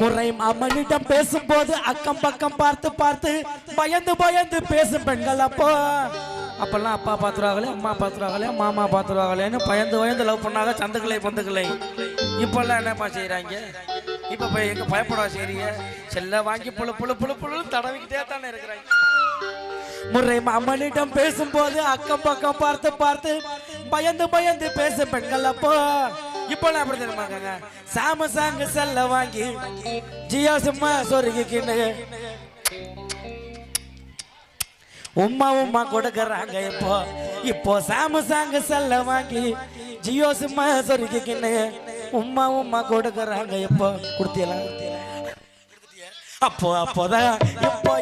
முறை மாமனிடம் பேசும்போது அக்கம் பக்கம் பார்த்து பார்த்து பயந்து பயந்து பேசும் பெண்கள் அப்பெல்லாம் அப்பா பார்த்துருவாங்களே அம்மா பார்த்துருவாங்களே மாமா பார்த்துருவாங்களேன்னு பயந்து பயந்து லவ் பண்ணாங்க சந்துக்களை பந்துக்களை. இப்பெல்லாம் என்னப்பா செய்யறாங்க? இப்ப போய் எங்க பயப்படா செய்றீங்க? செல்ல வாங்கி புழு புழு புழு புழு தடவிக்கிட்டே தானே இருக்கிறாங்க. முறை மாமனிடம் பேசும்போது அக்கம் பக்கம் பார்த்து பார்த்து பயந்து பயந்து பேசும் பெண்கள் இப்பெல்லாம் அப்படி தெரியுமாங்க? சாமசாங்க செல்ல வாங்கி ஜியோ சும்மா சொருகிக்கின்னு உம்மா உம்மா கொடுக்கறாங்க. இப்போ சாமசாங்க செல்ல வாங்கி ஜியோ சும்மா சொருகிக்கின்னு உம்மா உம்மா கொடுக்கறாங்க. இப்போ கொடுத்தீங்களா? அப்போதான் இப்போ